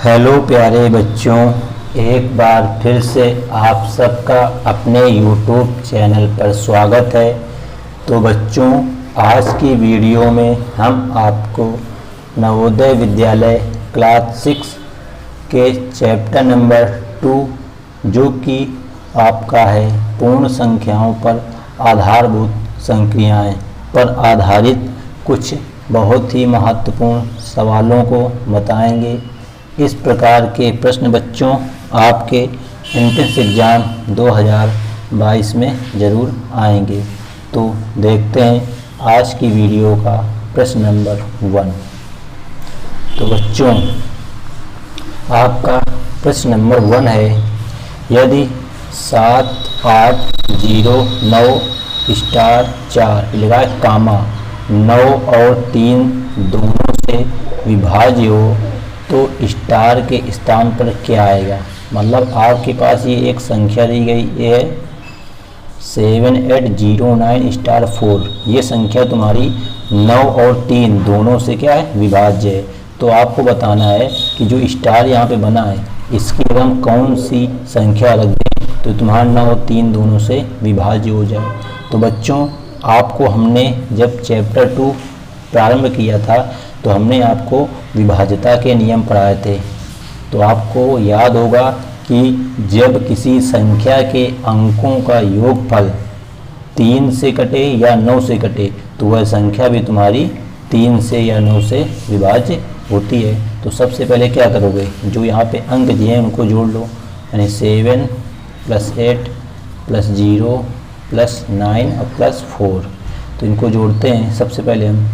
Hello प्यारे बच्चों, एक बार फिर से आप सबका अपने YouTube चैनल पर स्वागत है। तो बच्चों, आज की वीडियो में हम आपको नवोदय विद्यालय क्लास 6 के चैप्टर नंबर 2 जो कि आपका है पूर्ण संख्याओं पर आधारभूत संक्रियाएं पर आधारित कुछ बहुत ही महत्वपूर्ण सवालों को बताएंगे। इस प्रकार के प्रश्न बच्चों आपके एंट्रेंस एग्ज़ाम 2022 में ज़रूर आएंगे। तो देखते हैं आज की वीडियो का प्रश्न नंबर 1। तो बच्चों आपका प्रश्न नंबर 1 है, यदि 7, 8, 0, 9 स्टार 4 लगा कामा 9 और 3 दोनों से विभाज्य हो तो स्टार के स्थान पर क्या आएगा। मतलब आपके पास ये एक संख्या दी गई, ये है 7809 स्टार 4। ये संख्या तुम्हारी 9 और 3 दोनों से क्या है, विभाज्य है। तो आपको बताना है कि जो स्टार यहाँ पे बना है इसकी अगर हम कौन सी संख्या रख दें तो तुम्हारा 9 और 3 दोनों से विभाज्य हो जाए। तो बच्चों आपको हमने जब चैप्टर 2 प्रारंभ किया था तो हमने आपको विभाज्यता के नियम पढ़ाए थे। तो आपको याद होगा कि जब किसी संख्या के अंकों का योगफल 3 से कटे या 9 से कटे तो वह संख्या भी तुम्हारी 3 से या 9 से विभाज्य होती है। तो सबसे पहले क्या करोगे, जो यहाँ पे अंक दिए हैं उनको जोड़ लो, यानी 7 + 8 + 0 + 9 और +4। तो इनको जोड़ते हैं। सबसे पहले हम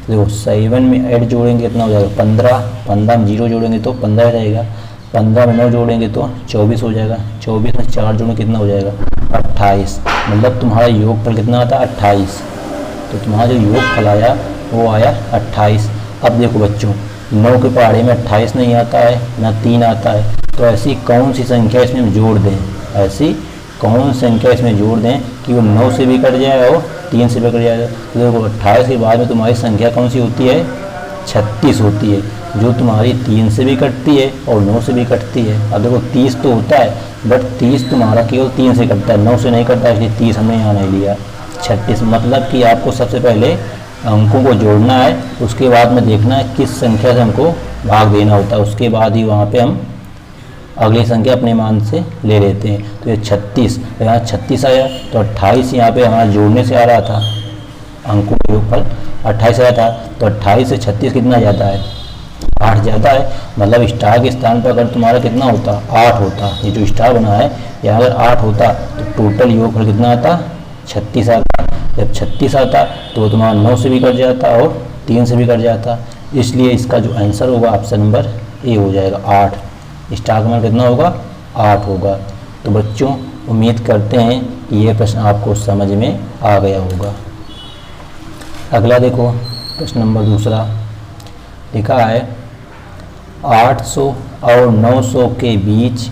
देखो 7 में 8 जोड़ेंगे कितना हो जाएगा 15, 15 में 0 जोड़ेंगे तो 15 रहेगा, 15 में 9 जोड़ेंगे तो 24 हो जाएगा, 24 में 4 जोड़ेंगे कितना हो जाएगा 28। मतलब तुम्हारा योगफल कितना आता है 28। तो तुम्हारा जो योगफल आया वो आया 28। अब देखो बच्चों 9 के पहाड़े में 28 नहीं आता है, ना 3 आता है। तो ऐसी कौन सी संख्या इसमें हम जोड़ दें, ऐसी कौन संख्या इसमें जोड़ दें कि वो 9 से भी कट जाए और 3 से भी कट जाए। तो देखो 28 के बाद में तुम्हारी संख्या कौन सी होती है, 36 होती है, जो तुम्हारी 3 से भी कटती है और 9 से भी कटती है। अब देखो 30 तो होता है बट 30 तुम्हारा केवल 3 से कटता है, 9 से नहीं कटता, इसलिए 30 हमने यहाँ नहीं लिया। 36 मतलब कि आपको सबसे पहले अंकों को जोड़ना है, उसके बाद में देखना है किस संख्या से हमको भाग देना होता है, उसके बाद ही वहाँ पर हम अगली संख्या अपने मान से ले लेते हैं। तो ये 36, तो यहाँ 36 आया, तो 28 यहाँ पे हमारा जोड़ने से आ रहा था, अंकों के ऊपर 28 आया था। तो 28 से 36 कितना जाता है, 8 जाता है। मतलब स्टार के स्थान पर अगर तुम्हारा कितना होता, 8 होता, ये जो स्टार बना है यहाँ अगर 8 होता तो टोटल योगफल कितना आता, 36 आता। जब 36 आता तो तुम्हारा 9 से भी कट जाता और 3 से भी कट जाता, इसलिए इसका जो आंसर होगा ऑप्शन नंबर ए हो जाएगा 8। स्टार का मान कितना होगा, 8 होगा। तो बच्चों उम्मीद करते हैं कि ये प्रश्न आपको समझ में आ गया होगा। अगला देखो प्रश्न नंबर 2 लिखा है 800 और 900 के बीच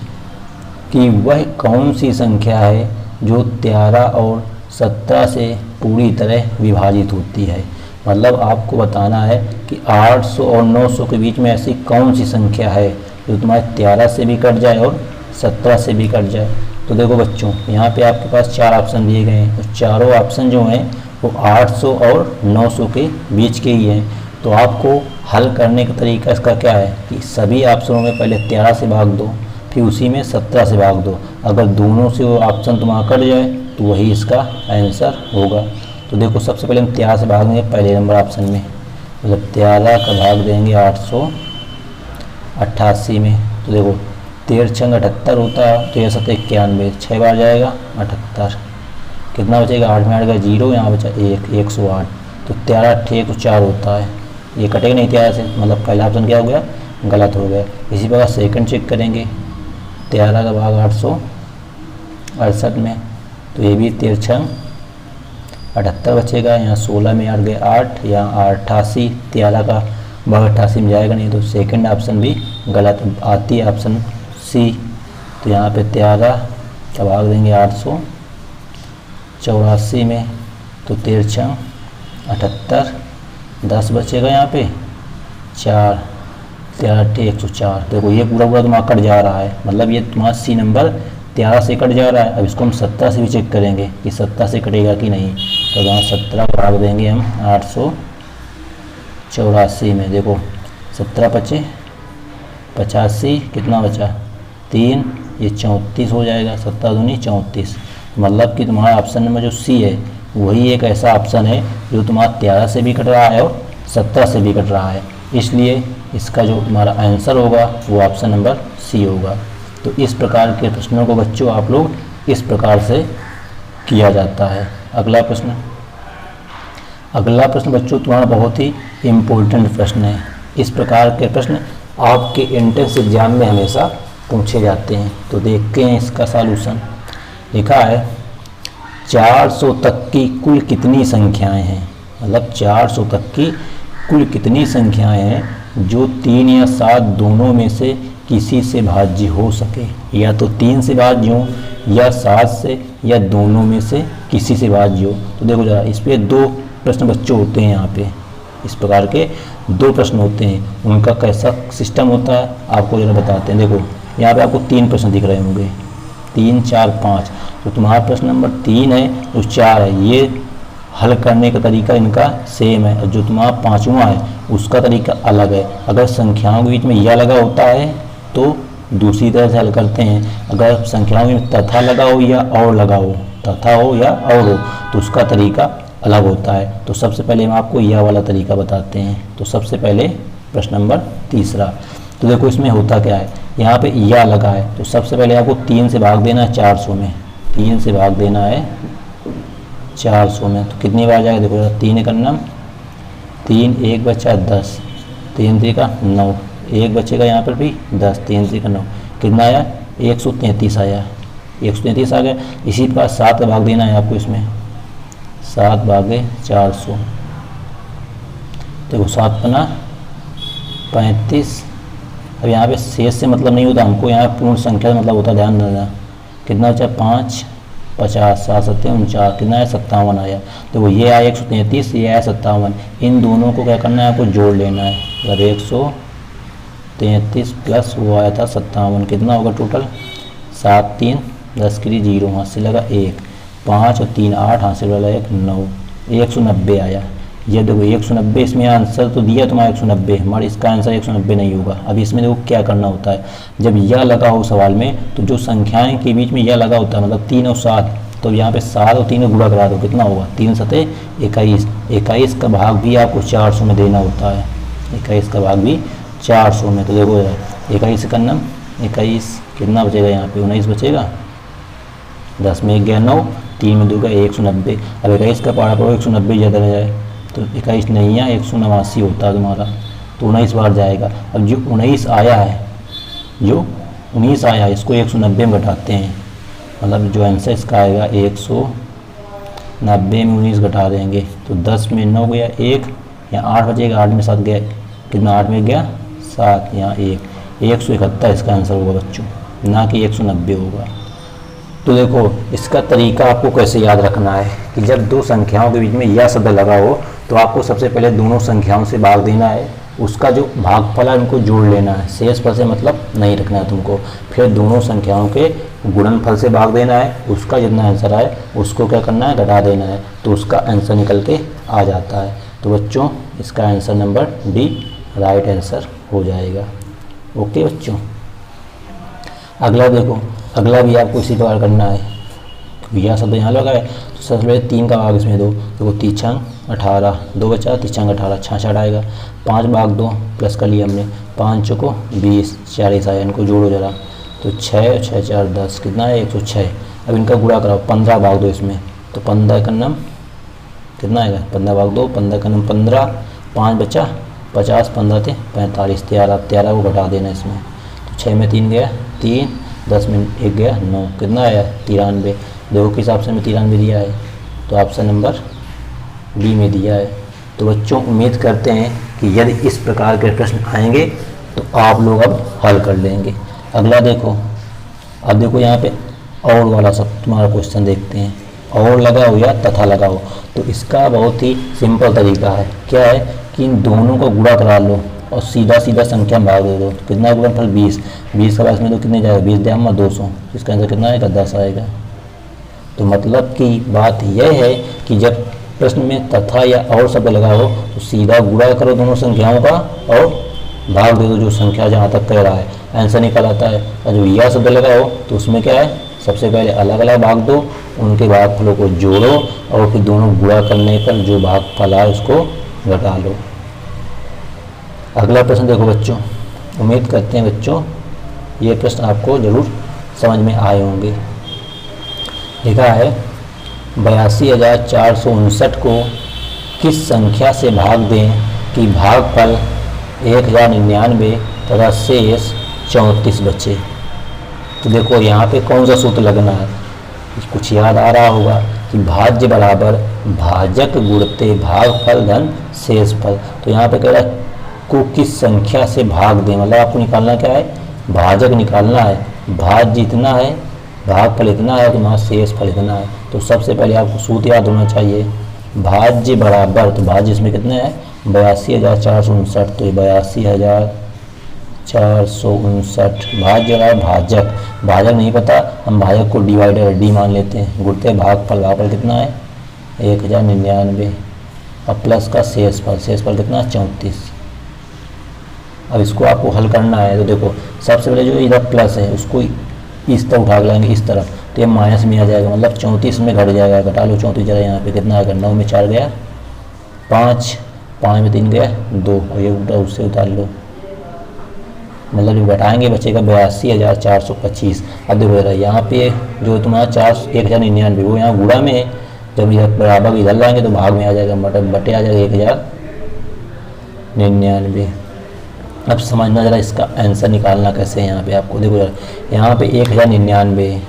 की वह कौन सी संख्या है जो 13 और 17 से पूरी तरह विभाजित होती है। मतलब आपको बताना है कि 800 और 900 के बीच में ऐसी कौन सी संख्या है जो तुम्हारे 13 से भी कट जाए और 17 से भी कट जाए। तो देखो बच्चों यहाँ पे आपके पास 4 ऑप्शन दिए गए हैं, और चारों ऑप्शन जो हैं वो 800 और 900 के बीच के ही हैं। तो आपको हल करने का तरीका इसका क्या है कि सभी ऑप्शनों में पहले 13 से भाग दो, फिर उसी में 17 से भाग दो। अगर दोनों से वो ऑप्शन तुम्हारा कट जाए तो वही इसका आंसर होगा। तो देखो सबसे पहले हम 13 से भाग देंगे पहले नंबर ऑप्शन में, मतलब 13 का भाग देंगे 888 में। तो देखो 13 छंग 78 होता है, तो यह 7 91, 6 बार जाएगा 78, कितना बचेगा 8 में 8 का 0, यहाँ बचा 1, 108। तो 13 8 104 होता है, ये कटेगा नहीं 13 से, मतलब पहला ऑप्शन क्या हो गया, गलत हो गया। इसी प्रकार सेकंड चेक करेंगे 13 का भाग 868 में, तो ये भी 13 छंग 78 बचेगा, यहाँ 16 में 8 गए 8, यहाँ 88, 13 का भाग 88 में जाएगा नहीं, तो सेकंड ऑप्शन भी गलत आती है, ऑप्शन सी। तो यहाँ पे 13 का भाग देंगे 884 में, तो 13 छंग 78, 10 बचेगा यहाँ पे 4, 13 × 104। देखो ये पूरा पूरा तुम्हारा कट जा रहा है, मतलब ये तुम्हारा सी नंबर 13 से कट जा रहा है। अब इसको हम 17 से भी चेक करेंगे कि 17 से कटेगा कि नहीं। तो यहाँ 17 भाग देंगे हम 884 में। देखो 17 × 5 = 85, कितना बचा 3, ये 34 हो जाएगा। 17 दूनी 34, मतलब कि तुम्हारा ऑप्शन नंबर जो सी है वही एक ऐसा ऑप्शन है जो तुम्हारा 13 से भी कट रहा है और 17 से भी कट रहा है। इसलिए इसका जो तुम्हारा आंसर होगा वो ऑप्शन नंबर सी होगा। तो इस प्रकार के प्रश्नों को बच्चों आप लोग इस प्रकार से किया जाता है। अगला प्रश्न बच्चों तुम्हारा बहुत ही इम्पोर्टेंट प्रश्न है। इस प्रकार के प्रश्न आपके एंट्रेंस एग्जाम में हमेशा पूछे जाते हैं। तो देखते हैं इसका सॉल्यूशन। लिखा है 400 तक की कुल कितनी संख्याएं हैं, मतलब 400 तक की कुल कितनी संख्याएं हैं जो 3 या 7 दोनों में से किसी से भाज्य हो सके। या तो 3 से भाज्य हो या 7 से या दोनों में से किसी से भाज्य हो। तो देखो जरा इस पे 2 प्रश्न बच्चों होते हैं। यहाँ पे इस प्रकार के 2 प्रश्न होते हैं, उनका कैसा सिस्टम होता है आपको जरा बताते हैं। देखो यहाँ पे आपको 3 प्रश्न दिख रहे होंगे, 3, 4, 5। तो तुम्हारा प्रश्न नंबर 3 है जो 4 है, ये हल करने का तरीका इनका सेम है। और जो तुम्हारा 5वां है उसका तरीका अलग है। अगर संख्याओं के बीच में या लगा होता है तो दूसरी तरह से हल करते हैं। अगर संख्याओं में तथा लगा हो या और लगा हो, तथा हो या और हो, तो उसका तरीका अलग होता है। तो सबसे पहले हम आपको यह वाला तरीका बताते हैं। तो सबसे पहले प्रश्न नंबर 3। तो देखो इसमें होता क्या है, यहाँ पे या लगा है तो सबसे पहले आपको 3 से भाग देना है 400 में। 3 से भाग देना है 400 में। तो कितनी बार जाएगा, देखो 3 करना, 3 1 बचा 10, 3 3 का 9, 1 बचेगा यहाँ पर भी 10, 3 3 का 9, कितना आया 133 आया। 133 आ गया। इसी प्रकार 7 का भाग देना है आपको इसमें, 7 भागे 400। देखो 7 पना 35। अब यहाँ पे शेष से मतलब नहीं होता हमको, यहाँ पूर्ण संख्या से मतलब होता है। ध्यान देना कितना बचा 5 50, 7 7 49, कितना है 57 आया। देखो ये आया 133, ये आया 57। इन दोनों को क्या करना है आपको जोड़ लेना है। अगर 133 प्लस वो आया था 57, कितना होगा टोटल 7 3 10 के लिए 0, हाथ से लगा 1, 5 और 3 8, हाथ से लगा 1 9, 190 आया। ये देखो 190, इसमें आंसर तो दिया तुम्हारा 190, हमारा इसका आंसर 190 नहीं होगा। अब इसमें देखो क्या करना होता है, जब यह लगा हो सवाल में तो जो संख्याएं के बीच में यह लगा होता है, मतलब 3 और 7, तो यहाँ पे 7 और 3 को गुणा करा दो, कितना होगा 3 7 21। 21 का भाग भी आपको 400 में देना होता है। 21 का भाग भी 400 में। तो देखो 21 से करना, 21 कितना बचेगा यहाँ पे 19 बचेगा। 10 में 1 गया 9, 3 में 2 गया 190। अब 21 का पारा पड़ो 190 ज़्यादा रह जाए तो 21 नहीं है 189 होता है तुम्हारा, तो 19 बार जाएगा। अब जो 19 आया है, जो 19 आया है इसको 190 में घटाते हैं, मतलब जो आंसर इसका आएगा 190 में 19 घटा देंगे तो 10 में 9 गया 1, यहाँ 8 बचेगा, 8 में 7 गया, कितना 8 में गया 7, यहाँ 1, 171 इसका आंसर होगा बच्चों, ना कि 190 होगा। तो देखो इसका तरीका आपको कैसे याद रखना है कि जब 2 संख्याओं के बीच में यह शब्द लगा हो तो आपको सबसे पहले दोनों संख्याओं से भाग देना है, उसका जो भागफल है उनको जोड़ लेना है, शेषफल से मतलब नहीं रखना है तुमको। फिर दोनों संख्याओं के गुणनफल से भाग देना है, उसका जितना आंसर आए उसको क्या करना है घटा देना है, तो उसका आंसर निकल के आ जाता है। तो बच्चों इसका answer number D right answer हो जाएगा। ओके बच्चों, अगला देखो, अगला भी आपको इसी प्रकार करना है। यह शब्द यहाँ लगा है तो सबसे पहले 3 का भाग इसमें दो, देखो 3 छंग 18, 2 बचा 3 छंग 18, 66 आएगा। 5 भाग 2 प्लस कर लिया हमने, 5 चौको 20, 40 आया। इनको जोड़ो जरा, तो 6 6 4 10, कितना है 106। अब इनका गुणा कराओ, 15 भाग दो इसमें, तो 15 का नाम कितना आएगा 15 भाग 2, 15 का नाम 15, 5 बचा 50, 15 थे 45, 13 को घटा देना इसमें, तो 6 में 3 गया 3, 10 में 1 गया 9, कितना आया 93। देखो किस ऑप्शन में 93 दिया है, तो ऑप्शन नंबर डी में दिया है। तो बच्चों उम्मीद करते हैं कि यदि इस प्रकार के प्रश्न आएंगे तो आप लोग अब हल कर लेंगे। अगला देखो, अब देखो यहाँ पे और वाला सब तुम्हारा क्वेश्चन देखते हैं। और लगा हो या तथा लगा हो, तो इसका बहुत ही सिंपल तरीका है। क्या है कि इन दोनों को गुणा करा लो, और सीधा सीधा संख्या में भाग दे दो। तो कितना गुणनफल 20, 20 का बाद इसमें तो कितने जाएगा, 20 दिया 200, इसका आंसर कितना आएगा, 10 आएगा। तो मतलब की बात यह है कि जब प्रश्न में तथा या और शब्द लगा हो तो सीधा गुणा करो दोनों संख्याओं का और भाग दे दो जो संख्या जहाँ तक कह रहा है, आंसर निकल आता है। और जब यह शब्द लगा हो तो उसमें क्या है, सबसे पहले अलग अलग भाग दो, उनके भागफलों को जोड़ो और फिर दोनों गुणा करने पर जो भागफल आए उसको घटा लो। अगला प्रश्न देखो बच्चों, उम्मीद करते हैं बच्चों ये प्रश्न आपको जरूर समझ में आए होंगे। लिखा है 82,459 को किस संख्या से भाग दें कि भागफल 1099 तथा शेष 34 बचे। तो देखो यहाँ पे कौन सा सूत्र लगना है, कुछ याद आ रहा होगा कि भाज्य बराबर भाजक गुणते भागफल धन शेषफल। तो यहाँ पे कह रहा है को किस संख्या से भाग दें, मतलब आपको निकालना क्या है, भाजक निकालना है, भाज्य इतना है, भागफल इतना है, तो वहाँ शेषफल इतना है। तो सबसे पहले आपको सूत्र याद होना चाहिए, भाज्य बराबर, तो भाज्य इसमें कितने हैं 82,459, तो 82,459 भाज्य बराबर भाजक, भाजक नहीं पता हम भाजक को डिवाइडर डी मान लेते हैं, गुणते भागफल, भागफल कितना है 1099 और प्लस का शेषफल, शेषफल कितना 34। अब इसको आपको हल करना है। तो देखो सबसे पहले जो इधर प्लस है उसको इस तरफ उठा के लाएंगे इस तरफ, तो ये माइनस में आ जाएगा, मतलब 34 में घट जाएगा, घटा लो 34 जरा, यहाँ पे कितना आएगा 9 में 4 गया 5, 5 में 3 गया 2 और ये उल्टा उससे उतार लो, मतलब जब घटाएंगे बचेगा 82,425। अब देखो जरा यहाँ पे जो तुम्हारा 1099 वो यहाँ गुणा में है, जब इधर बराबर इधर लाएंगे तो भाग में आ जाएगा, मतलब बटे आ जाएगा 1099। अब समझना जरा इसका आंसर निकालना कैसे है। यहाँ पे आपको देखो जरा, यहाँ पे 1099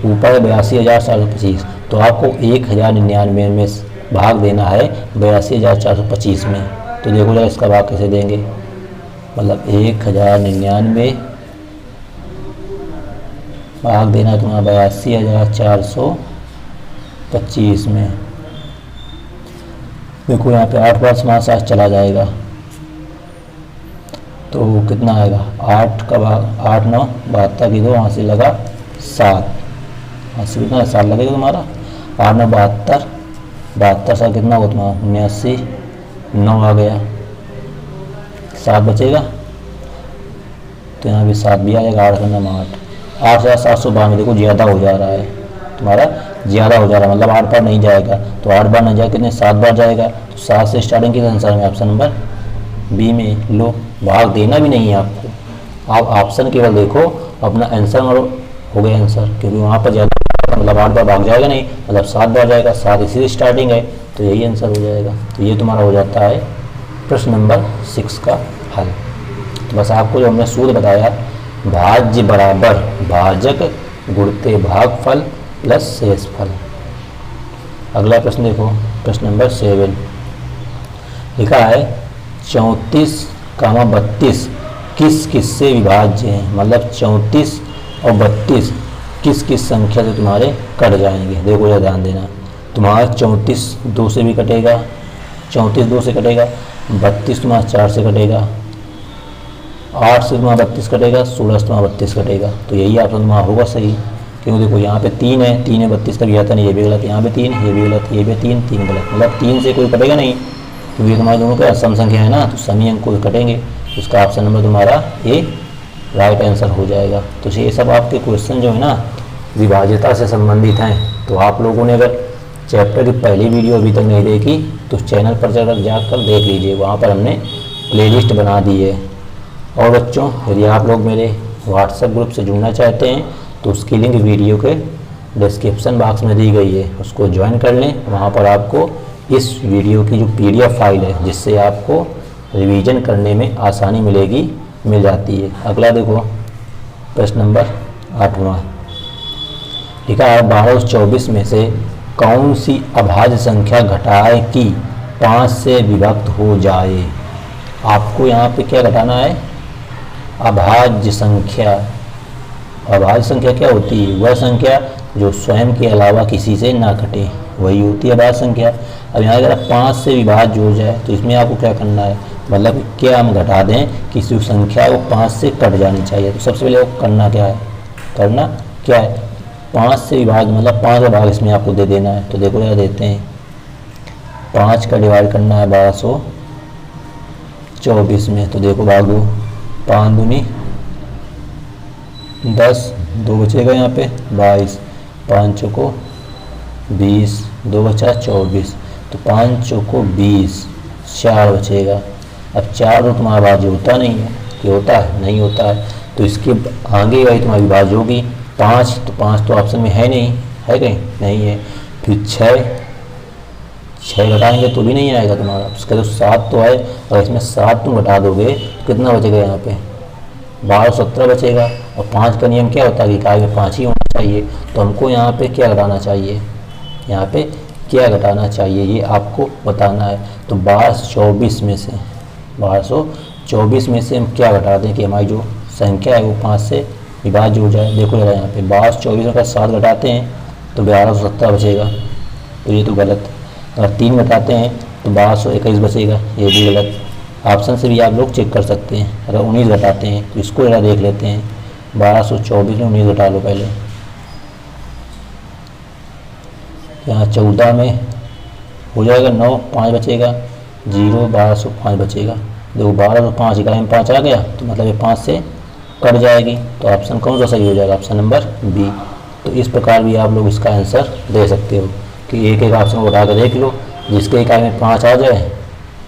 ऊपर 82,425, तो आपको 1099 में भाग देना है 82,425 में। तो देखो जरा इसका भाग कैसे देंगे, मतलब 1099 भाग देना है तुम्हारा 82,425 में। देखो यहाँ पे 8 बार समास साथ चला जाएगा तो कितना आएगा 8 का भाग 8 9 72 की 2 वहाँ से लगा 7, वहाँ से कितना 7 लगेगा तुम्हारा, 8 9 72, 72 साल कितना होगा तुम्हारा 79, 9 आ गया 7 बचेगा, तो यहाँ भी 7 भी आ जाएगा, 8 का 9 8, 8,792। देखो ज़्यादा हो जा रहा है तुम्हारा, ज़्यादा हो जा रहा है, मतलब 8 बार नहीं जाएगा, तो 8 बार नहीं जाएगा कितने 7 बार जाएगा, तो 7 से स्टार्टिंग की आंसर में ऑप्शन नंबर बी में लो, भाग देना भी नहीं है आपको, आप ऑप्शन केवल देखो अपना आंसर मारो, हो गया आंसर, क्योंकि वहाँ पर ज़्यादा मतलब 8 बार भाग जाएगा नहीं, मतलब 7 बार जाएगा, 7 इसी से स्टार्टिंग है, तो यही आंसर हो जाएगा। तो ये तुम्हारा हो जाता है प्रश्न नंबर 6 का हल। तो बस आपको जो हमने सूत्र बताया, भाज्य बराबर भाजक गुणते भागफल प्लस शेषफल। अगला प्रश्न देखो, प्रश्न नंबर 7 लिखा है 34,32 किस किस से विभाज्य है, मतलब 34 और 32 किस किस संख्या से तुम्हारे कट जाएंगे। देखो जरा ध्यान देना, तुम्हारा 34 2 से भी कटेगा, 34 2 से कटेगा, 32 तुम्हारा 4 से कटेगा, 8 से तुम्हारा 32 कटेगा, 16 से तुम्हारा 32 कटेगा। तो यही ऑप्शन तुम्हारा होगा सही, क्योंकि देखो यहाँ पे 3 है, 3 है 32 का भी आता नहीं, ये भी गलत, यहाँ पे 3, ये भी गलत, ये भी 3 3 गलत, मतलब 3 से कोई कटेगा नहीं, क्योंकि ये तुम्हारे दोनों का सम संख्या है ना, तो समी अंक को कटेंगे, उसका ऑप्शन नंबर तुम्हारा ए राइट आंसर हो जाएगा। तो ये सब आपके क्वेश्चन जो है ना विभाज्यता से संबंधित हैं। तो आप लोगों ने अगर चैप्टर की पहली वीडियो अभी तक नहीं देखी तो चैनल पर जाकर देख लीजिए, वहाँ पर हमने प्लेलिस्ट बना दी है। और बच्चों यदि आप लोग मेरे व्हाट्सएप ग्रुप से जुड़ना चाहते हैं तो उसकी लिंक वीडियो के डिस्क्रिप्शन बॉक्स में दी गई है, उसको ज्वाइन कर लें। वहाँ पर आपको इस वीडियो की जो PDF फाइल है जिससे आपको रिवीजन करने में आसानी मिल जाती है। अगला देखो प्रश्न नंबर 8वां लिखा है 12 और 24 में से कौन सी अभाज्य संख्या घटाए कि 5 से विभक्त हो जाए। आपको यहाँ पे क्या घटाना है, अभाज्य संख्या। अभाज्य संख्या क्या होती है, वह संख्या जो स्वयं के अलावा किसी से ना घटे, वही होती है अभाज्य संख्या। अब यहाँ अगर 5 से विभाज्य हो जाए तो इसमें आपको क्या करना है, मतलब क्या हम घटा दें कि जो संख्या है वो 5 से कट जानी चाहिए। तो सबसे पहले वो करना क्या है, 5 से विभाग, मतलब 5 का भाग इसमें आपको दे देना है। तो देखो क्या देते हैं, 5 का डिवाइड करना है 1224 में। तो देखो भाग दो, 5 दूनी 10, 2 बचेगा यहाँ पे 22, 5 चौको 20, 2 बचा 24, तो 5 चौको 20, 4 बचेगा। अब 4 तो तुम्हारा भाज्य होता नहीं है, कि होता है, नहीं होता है। तो इसके आगे वाली तुम्हारी भाज्य होगी 5, तो 5 तो ऑप्शन में है नहीं, है कहीं नहीं है। फिर 6 घटाएंगे तो भी नहीं आएगा तुम्हारा, उसका तो 7 तो है, और इसमें 7 तुम घटा दोगे तो कितना बचेगा यहाँ पे, 1217 बचेगा। और 5 का नियम क्या होता है कि इकाई में 5 ही होना चाहिए। तो हमको यहाँ पे क्या घटाना चाहिए, यहाँ पे क्या घटाना चाहिए ये आपको बताना है। तो 1224 में से 1224 में से हम क्या घटा दें कि हमारी जो संख्या है वो 5 से विभाज्य हो जाए। देखो जरा यहाँ पे 1224 का 7 घटाते हैं तो 1217 बचेगा, तो ये तो गलत। अगर 3 घटाते हैं तो 1221 बचेगा, ये भी गलत। ऑप्शन से भी आप लोग चेक कर सकते हैं। अगर 19 घटाते हैं तो इसको जरा देख लेते हैं, 1224 में 19 घटा लो पहले। यहाँ 14 में हो जाएगा 9, 5 बचेगा, 0, 1205 बचेगा। देखो 12 तो 5 इकाई में 5 आ गया, तो मतलब ये 5 से कट जाएगी। तो ऑप्शन कौन सा सही हो जाएगा, ऑप्शन नंबर बी। तो इस प्रकार भी आप लोग इसका आंसर दे सकते हो कि एक ऑप्शन को उठा कर देख लो, जिसके इकाई में 5 आ जाए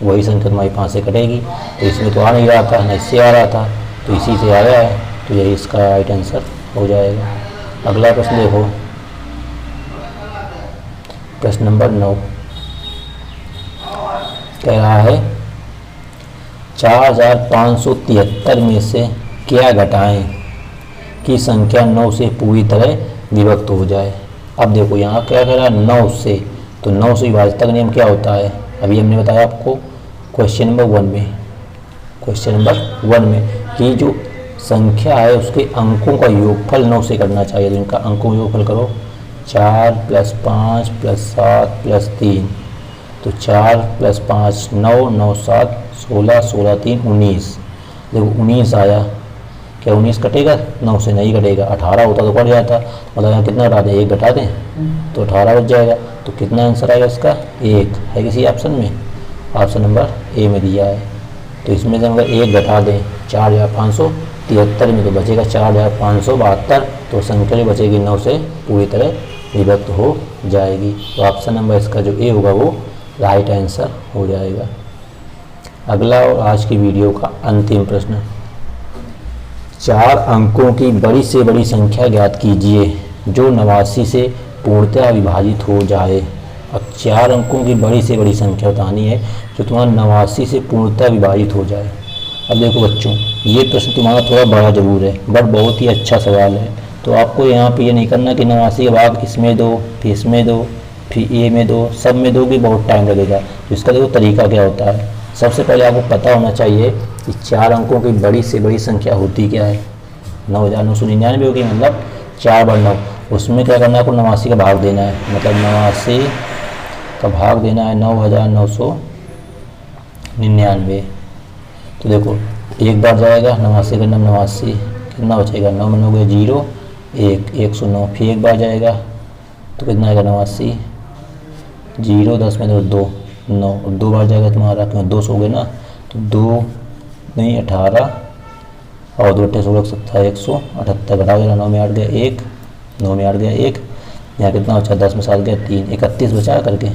वही संख्या तुम्हारी 5 से कटेगी। तो इसमें तो आ नहीं रहा था, न इससे आ रहा था, तो इसी से आया है, तो यही इसका राइट आंसर हो जाएगा। अगला प्रश्न देखो, प्रश्न नंबर 9 कह रहा है 4573 में से क्या घटाएं कि संख्या 9 से पूरी तरह विभक्त हो जाए। अब देखो यहाँ क्या कह रहा है 9 से, तो 9 से विभाजित का नियम क्या होता है, अभी हमने बताया आपको क्वेश्चन नंबर 1 में कि जो संख्या है उसके अंकों का योगफल 9 से करना चाहिए। तो इनका अंकों का योगफल करो, 4 + 5 + 7 + 3, तो 4 + 5 9, 9 7 16, 16 3 19। देखो 19 आया, क्या 19 कटेगा 9 से, नहीं कटेगा। 18 होता तो कट जाता, मतलब यहाँ कितना घटा दें, 1 घटा दें तो 18 बच जाएगा। तो कितना आंसर आएगा इसका, 1 है किसी ऑप्शन में, ऑप्शन नंबर ए में दिया है। तो इसमें से अगर 1 घटा दें 4573 में, तो बचेगा 4572, तो संख्या बचेगी 9 से पूरी तरह विभक्त हो जाएगी। तो ऑप्शन नंबर इसका जो ए होगा वो राइट आंसर हो जाएगा। अगला और आज की वीडियो का अंतिम प्रश्न, 4 अंकों की बड़ी से बड़ी संख्या ज्ञात कीजिए जो 89 से पूर्णतः विभाजित हो जाए। अब 4 अंकों की बड़ी से बड़ी संख्या बतानी है जो तुम्हारा 89 से पूर्णतः विभाजित हो जाए। अब देखो बच्चों, ये प्रश्न तुम्हारा थोड़ा बड़ा जरूर है, बट बहुत ही अच्छा सवाल है। तो आपको यहाँ पे ये नहीं करना कि 89 का भाग इसमें दो, फिर इसमें दो, फिर ए में दो, सब में दो कि बहुत टाइम लगेगा। तो इसका देखो तरीका क्या होता है। सबसे पहले आपको पता होना चाहिए कि 4 अंकों की बड़ी से बड़ी संख्या होती क्या है, 9999 होगी, मतलब 4 × 9। उसमें क्या करना है, आपको 89 का भाग देना है, मतलब 89 का भाग देना है 9999। तो देखो एक बार जाएगा 89 का 89, कितना बचेगा, 9 में 9 गया 0, 1 109। फिर एक बार जाएगा तो कितना आएगा 89, 0 10 में 2 9, 2 बार जाएगा तुम्हारा, क्यों 200 हो गए ना, तो 2 नहीं 18 और 2 × 16 17 178 घटा देगा, 9 में 8 गया 1, 9 में 8 गया 1, यहाँ कितना बचा 10 में 7 गया 3, 31 बचाया करके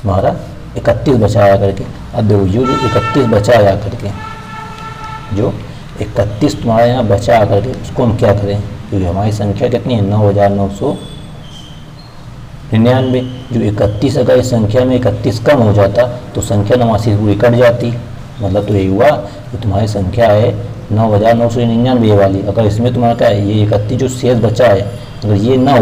तुम्हारा 31 बचाया करके। अब देखो जो 31 बचाया करके, जो 31 तुम्हारे यहाँ बचा करके उसको हम क्या करें, क्योंकि हमारी संख्या कितनी है 9999। जो 31 अगर इस संख्या में 31 कम हो जाता तो संख्या 89 पूरी कट जाती। मतलब तो यही हुआ कि तुम्हारी संख्या है 9999 वाली। अगर इसमें तुम्हारा क्या है, ये 31 जो शेष बचा है, अगर ये ना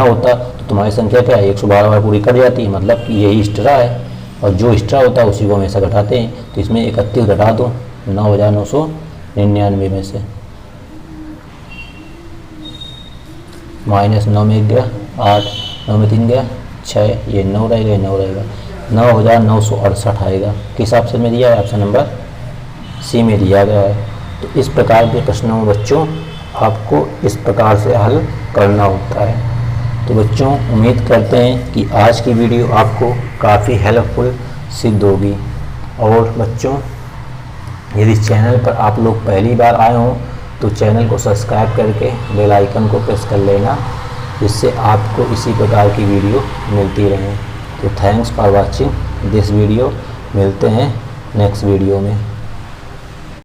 होता तो तुम्हारी संख्या क्या है 112 बार पूरी कट जाती। मतलब कि यही एक्स्ट्रा है, और जो एक्स्ट्रा होता है उसी को हमेशा घटाते हैं। तो इसमें 31 घटा दो 9999 में से, -9 में 1 गया 8, 9 में 3 गया 6, ये 9 रहेगा, ये 9 रहेगा। 9,968 आएगा। किस ऑप्शन में दिया है? ऑप्शन नंबर सी में दिया गया है। तो इस प्रकार के प्रश्नों में बच्चों आपको इस प्रकार से हल करना होता है। तो बच्चों उम्मीद करते हैं कि आज की वीडियो आपको काफ़ी हेल्पफुल सिद्ध होगी। और बच्चों यदि चैनल पर आप लोग पहली बार आए हों तो चैनल को सब्सक्राइब करके बेल आइकन को प्रेस कर लेना, जिससे आपको इसी प्रकार की वीडियो मिलती रहे। तो thanks for watching this video. मिलते हैं नेक्स्ट वीडियो में।